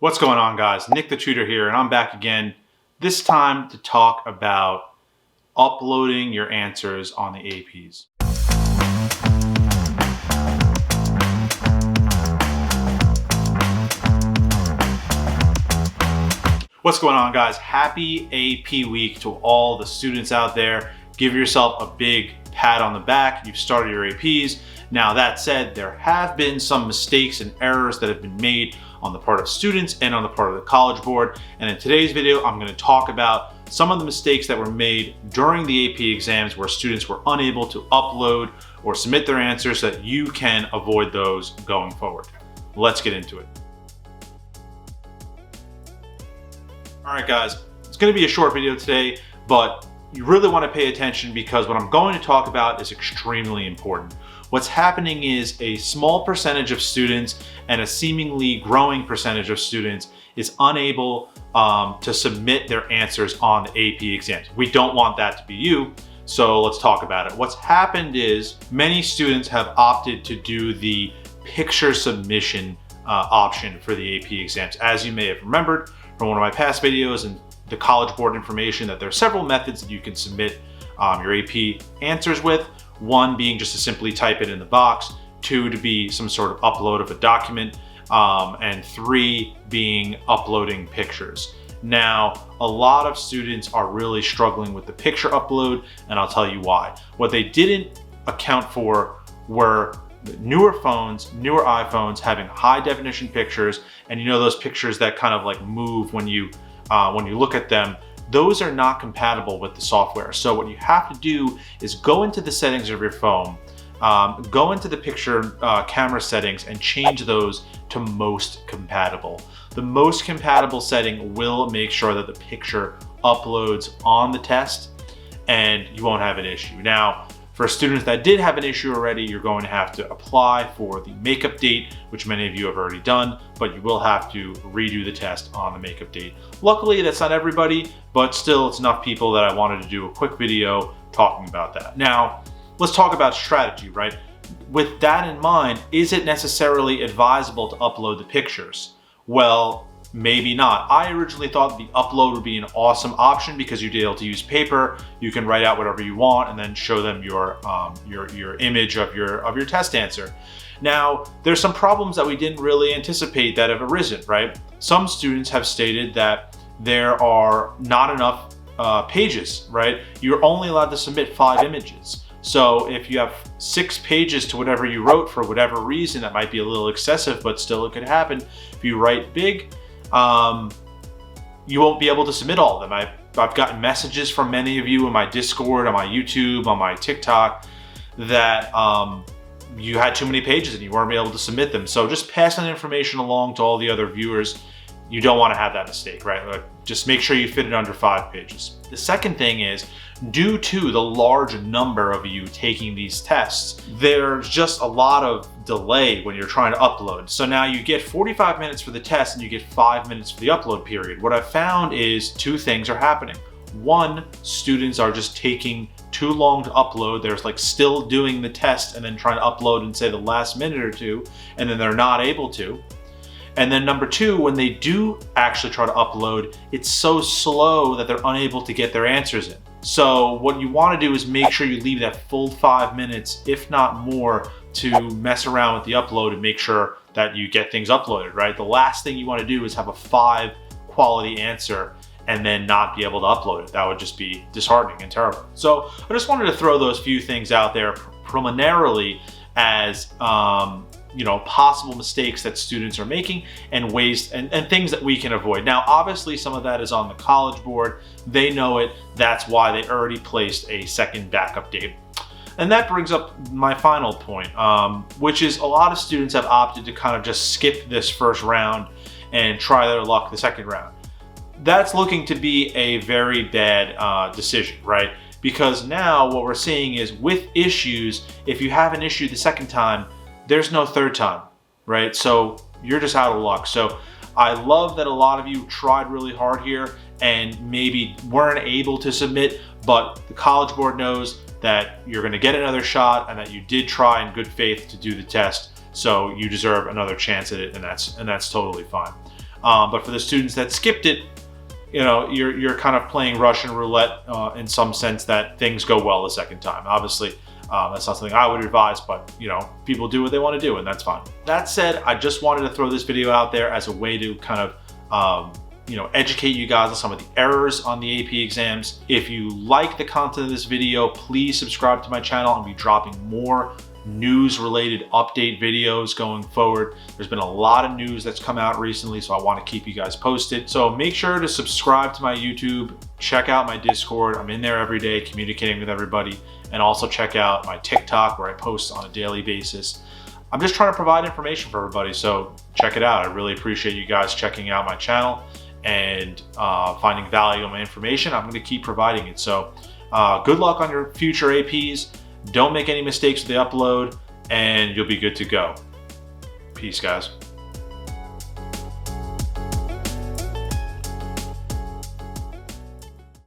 What's going on, guys? Nick the Tutor here, and I'm back again, this time to talk about uploading your answers on the APs. What's going on, guys? Happy AP week to all the students out there. Give yourself a big pat on the back. You've started your APs. Now, that said, there have been some mistakes and errors that have been made on the part of students and on the part of the College Board. And in today's video, I'm going to talk about some of the mistakes that were made during the AP exams where students were unable to upload or submit their answers so that you can avoid those going forward. Let's get into it. All right, guys, it's going to be a short video today, but you really want to pay attention because what I'm going to talk about is extremely important. What's happening is a small percentage of students and a seemingly growing percentage of students is unable to submit their answers on the AP exams. We don't want that to be you, so let's talk about it. What's happened is many students have opted to do the picture submission option for the AP exams. As you may have remembered from one of my past videos and the College Board information, that there are several methods that you can submit your AP answers with. One being just to simply type it in the box, two to be some sort of upload of a document, and three being uploading pictures. Now, a lot of students are really struggling with the picture upload, and I'll tell you why. What they didn't account for were newer phones, newer iPhones having high definition pictures, and you know those pictures that kind of like move when you look at them. Those are not compatible with the software. So what you have to do is go into the settings of your phone, go into the picture camera settings and change those to most compatible. The most compatible setting will make sure that the picture uploads on the test and you won't have an issue. Now, for students that did have an issue already, you're going to have to apply for the makeup date, which many of you have already done, but you will have to redo the test on the makeup date. Luckily, that's not everybody, but still it's enough people that I wanted to do a quick video talking about that. Now, let's talk about strategy, right? With that in mind, is it necessarily advisable to upload the pictures? Well, maybe not. I originally thought the upload would be an awesome option because you'd be able to use paper. You can write out whatever you want and then show them your image of your test answer. Now, there's some problems that we didn't really anticipate that have arisen, right? Some students have stated that there are not enough pages, right? You're only allowed to submit 5 images. So if you have 6 pages to whatever you wrote for whatever reason, that might be a little excessive, but still it could happen. If you write big, you won't be able to submit all of them. I've gotten messages from many of you in my Discord, on my YouTube, on my TikTok, that you had too many pages and you weren't able to submit them. So just pass that information along to all the other viewers. You don't want to have that mistake, right? Like, just make sure you fit it under 5 pages. The second thing is, due to the large number of you taking these tests, there's just a lot of delay when you're trying to upload. So now you get 45 minutes for the test and you get 5 minutes for the upload period. What I've found is 2 things are happening. One, students are just taking too long to upload. They're like still doing the test and then trying to upload in say the last minute or 2, and then they're not able to. And then number 2, when they do actually try to upload, it's so slow that they're unable to get their answers in. So what you want to do is make sure you leave that full 5 minutes, if not more, to mess around with the upload and make sure that you get things uploaded, right? The last thing you want to do is have a 5 quality answer and then not be able to upload it. That would just be disheartening and terrible. So I just wanted to throw those few things out there preliminarily as possible mistakes that students are making and ways and things that we can avoid. Now, obviously some of that is on the College Board. They know it. That's why they already placed a second backup date. And that brings up my final point, which is a lot of students have opted to kind of just skip this first round and try their luck the second round. That's looking to be a very bad decision, right? Because now what we're seeing is with issues, if you have an issue the second time, there's no third time, right? So you're just out of luck. So I love that a lot of you tried really hard here and maybe weren't able to submit, but the College Board knows that you're gonna get another shot and that you did try in good faith to do the test. So you deserve another chance at it, and that's totally fine. But for the students that skipped it, you know, you're kind of playing Russian roulette in some sense that things go well the second time. Obviously, that's not something I would advise, but you know, people do what they want to do, and that's fine. That said, I just wanted to throw this video out there as a way to kind of you know, educate you guys on some of the errors on the AP exams. If you like the content of this video, please subscribe to my channel. I'll be dropping more news related update videos going forward. There's been a lot of news that's come out recently, so I want to keep you guys posted. So make sure to subscribe to my YouTube, check out my Discord. I'm in there every day communicating with everybody, and also check out my TikTok where I post on a daily basis. I'm just trying to provide information for everybody, so check it out. I really appreciate you guys checking out my channel and finding value in my information. I'm going to keep providing it. So good luck on your future APs. Don't make any mistakes with the upload, and you'll be good to go. Peace, guys.